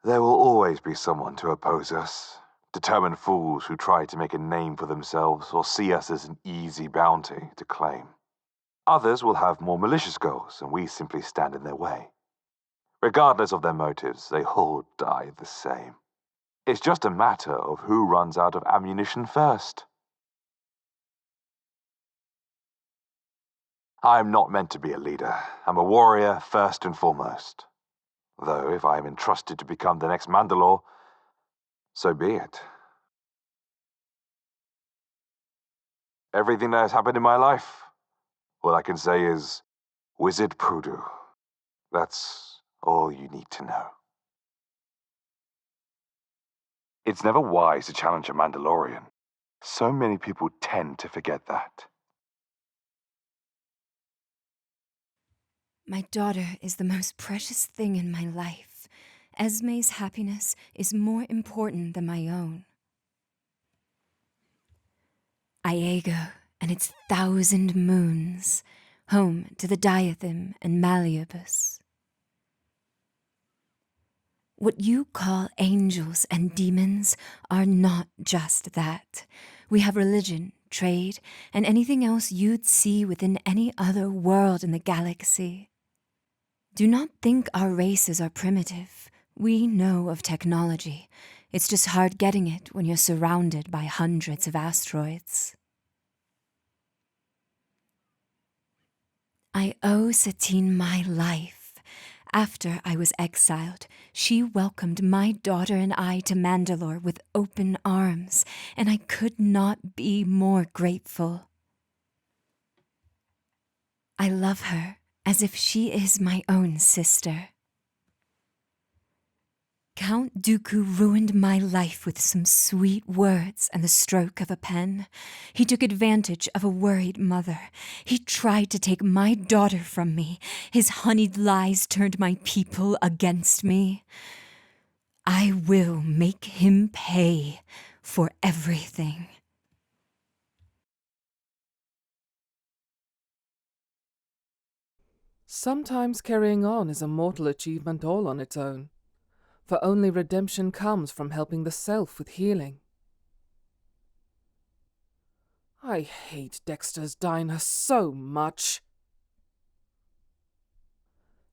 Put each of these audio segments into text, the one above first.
There will always be someone to oppose us, determined fools who try to make a name for themselves or see us as an easy bounty to claim. Others will have more malicious goals, and we simply stand in their way. Regardless of their motives, they all die the same. It's just a matter of who runs out of ammunition first. I'm not meant to be a leader. I'm a warrior first and foremost. Though if I am entrusted to become the next Mandalore, so be it. Everything that has happened in my life, all I can say is, Wizard Prudu. That's all you need to know. It's never wise to challenge a Mandalorian. So many people tend to forget that. My daughter is the most precious thing in my life. Esme's happiness is more important than my own. Iago and its 1,000 moons, home to the Diatham and Malleus. What you call angels and demons are not just that. We have religion, trade, and anything else you'd see within any other world in the galaxy. Do not think our races are primitive. We know of technology. It's just hard getting it when you're surrounded by hundreds of asteroids. I owe Satine my life. After I was exiled, she welcomed my daughter and I to Mandalore with open arms, and I could not be more grateful. I love her as if she is my own sister. Count Dooku ruined my life with some sweet words and the stroke of a pen. He took advantage of a worried mother. He tried to take my daughter from me. His honeyed lies turned my people against me. I will make him pay for everything. Sometimes carrying on is a mortal achievement all on its own, for only redemption comes from helping the self with healing. I hate Dexter's Diner so much.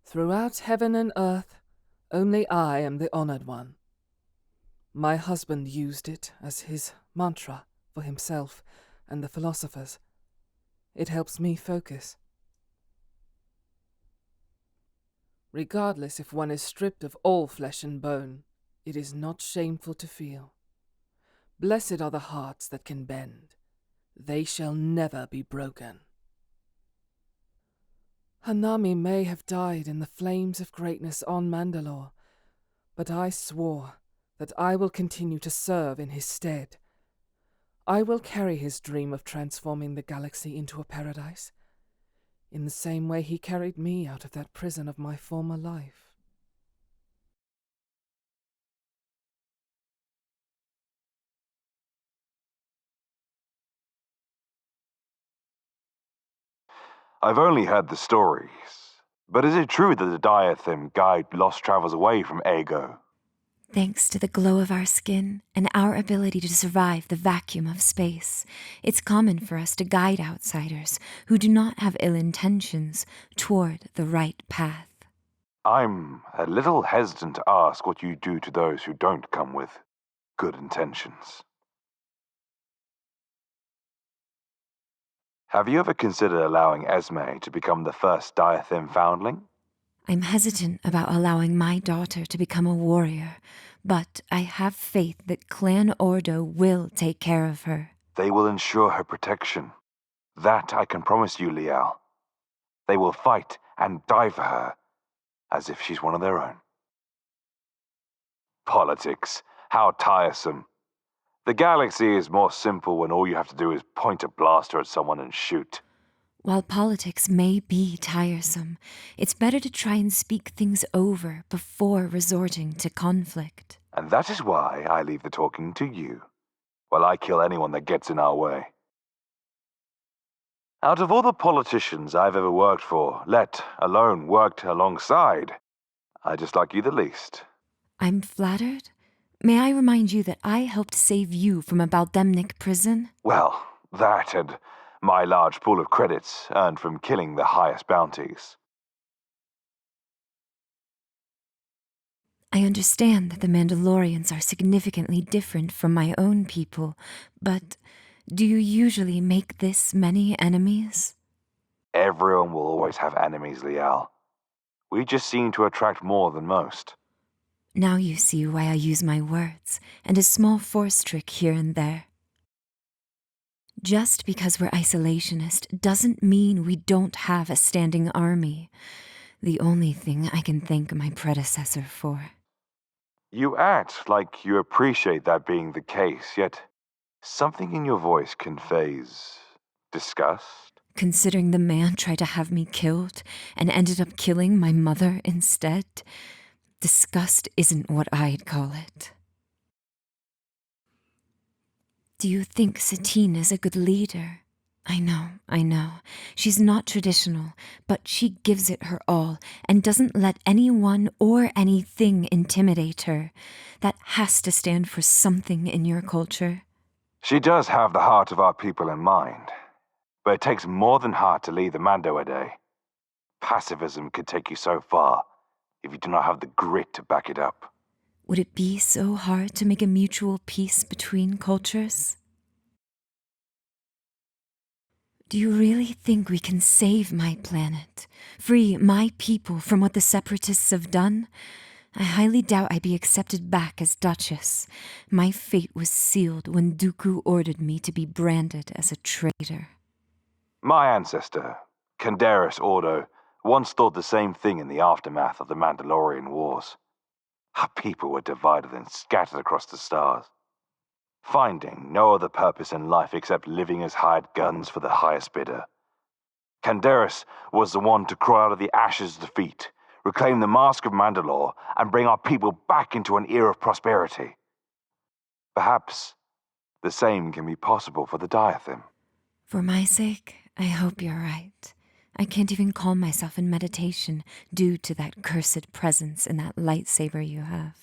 Throughout heaven and earth, only I am the honored one. My husband used it as his mantra for himself and the philosophers. It helps me focus. Regardless if one is stripped of all flesh and bone, it is not shameful to feel. Blessed are the hearts that can bend. They shall never be broken. Hanami may have died in the flames of greatness on Mandalore, but I swore that I will continue to serve in his stead. I will carry his dream of transforming the galaxy into a paradise, in the same way he carried me out of that prison of my former life. I've only heard the stories, but is it true that the Diatham guide lost travelers away from Ego? Thanks to the glow of our skin and our ability to survive the vacuum of space, it's common for us to guide outsiders who do not have ill intentions toward the right path. I'm a little hesitant to ask what you do to those who don't come with good intentions. Have you ever considered allowing Esme to become the first Diatham foundling? I'm hesitant about allowing my daughter to become a warrior, but I have faith that Clan Ordo will take care of her. They will ensure her protection. That I can promise you, Liel. They will fight and die for her, as if she's one of their own. Politics, how tiresome. The galaxy is more simple when all you have to do is point a blaster at someone and shoot. While politics may be tiresome, it's better to try and speak things over before resorting to conflict. And that is why I leave the talking to you, while I kill anyone that gets in our way. Out of all the politicians I've ever worked for, let alone worked alongside, I just like you the least. I'm flattered. May I remind you that I helped save you from a Bel'demnic prison? Well, that and my large pool of credits earned from killing the highest bounties. I understand that the Mandalorians are significantly different from my own people, but do you usually make this many enemies? Everyone will always have enemies, Liel. We just seem to attract more than most. Now you see why I use my words, and a small force trick here and there. Just because we're isolationist doesn't mean we don't have a standing army. The only thing I can thank my predecessor for. You act like you appreciate that being the case, yet something in your voice conveys disgust. Considering the man tried to have me killed and ended up killing my mother instead, disgust isn't what I'd call it. Do you think Satine is a good leader? I know. She's not traditional, but she gives it her all and doesn't let anyone or anything intimidate her. That has to stand for something in your culture. She does have the heart of our people in mind, but it takes more than heart to lead the Mando a day. Pacifism could take you so far if you do not have the grit to back it up. Would it be so hard to make a mutual peace between cultures? Do you really think we can save my planet, free my people from what the Separatists have done? I highly doubt I'd be accepted back as Duchess. My fate was sealed when Dooku ordered me to be branded as a traitor. My ancestor, Arjec Ordo, once thought the same thing in the aftermath of the Mandalorian Wars. Our people were divided and scattered across the stars, finding no other purpose in life except living as hired guns for the highest bidder. Arjec was the one to crawl out of the ashes of defeat, reclaim the mask of Mandalore, and bring our people back into an era of prosperity. Perhaps the same can be possible for the Diatham. For my sake, I hope you're right. I can't even calm myself in meditation due to that cursed presence in that lightsaber you have.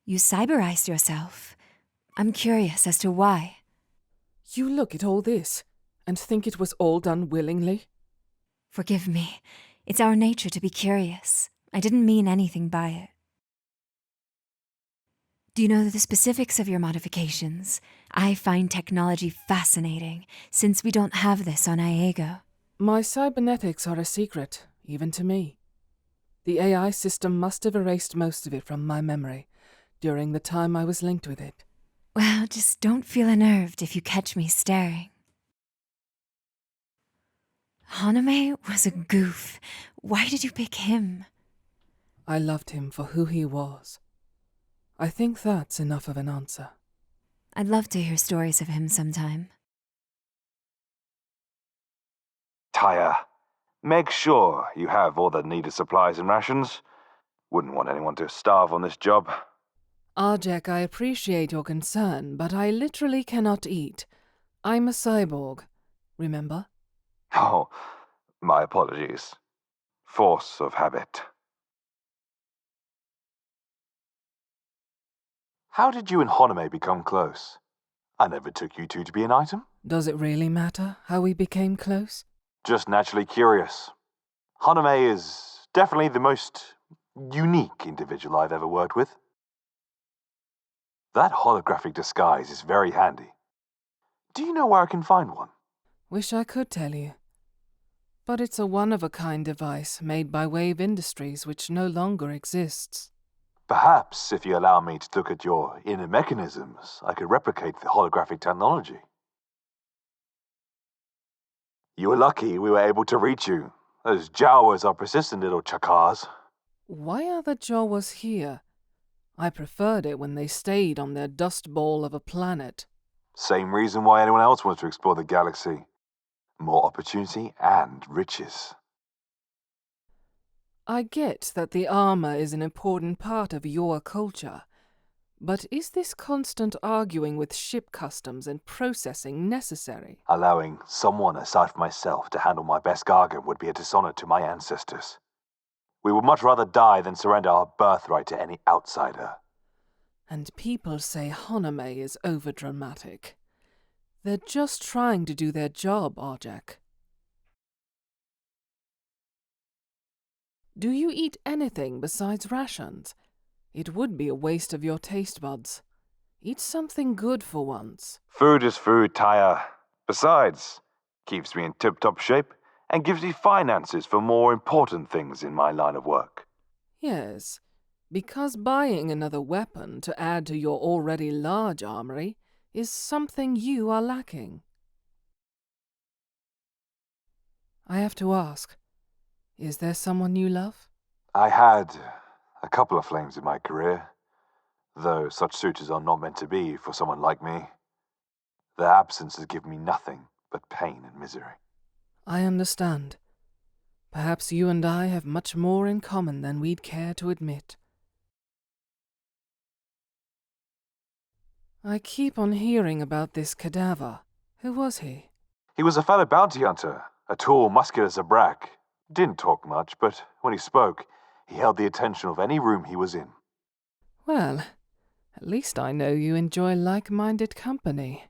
You cyberized yourself. I'm curious as to why. You look at all this and think it was all done willingly? Forgive me. It's our nature to be curious. I didn't mean anything by it. Do you know the specifics of your modifications? I find technology fascinating, since we don't have this on Iago. My cybernetics are a secret, even to me. The AI system must have erased most of it from my memory during the time I was linked with it. Well, just don't feel unnerved if you catch me staring. Haname was a goof. Why did you pick him? I loved him for who he was. I think that's enough of an answer. I'd love to hear stories of him sometime. Taya, make sure you have all the needed supplies and rations. Wouldn't want anyone to starve on this job. Arjec, I appreciate your concern, but I literally cannot eat. I'm a cyborg, remember? Oh, my apologies. Force of habit. How did you and Haname become close? I never took you two to be an item. Does it really matter how we became close? Just naturally curious. Haname is definitely the most unique individual I've ever worked with. That holographic disguise is very handy. Do you know where I can find one? Wish I could tell you. But it's a one-of-a-kind device made by Wave Industries which no longer exists. Perhaps, if you allow me to look at your inner mechanisms, I could replicate the holographic technology. You were lucky we were able to reach you. Those Jawas are persistent little chakars. Why are the Jawas here? I preferred it when they stayed on their dust ball of a planet. Same reason why anyone else wants to explore the galaxy. More opportunity and riches. I get that the armor is an important part of your culture, But is this constant arguing with ship customs and processing necessary? Allowing someone aside from myself to handle my best gargan would be a dishonor to my ancestors. We would much rather die than surrender our birthright to any outsider. And people say Haname is overdramatic. They're just trying to do their job, Arjec. Do you eat anything besides rations? It would be a waste of your taste buds. Eat something good for once. Food is food, Taya. Besides, keeps me in tip-top shape and gives me finances for more important things in my line of work. Yes, because buying another weapon to add to your already large armory is something you are lacking. I have to ask, is there someone you love? I had a couple of flames in my career, though such suitors are not meant to be for someone like me. Their absence has given me nothing but pain and misery. I understand. Perhaps you and I have much more in common than we'd care to admit. I keep on hearing about this cadaver. Who was he? He was a fellow bounty hunter, a tall, muscular Zabrak. Didn't talk much, but when he spoke, he held the attention of any room he was in. Well, at least I know you enjoy like-minded company.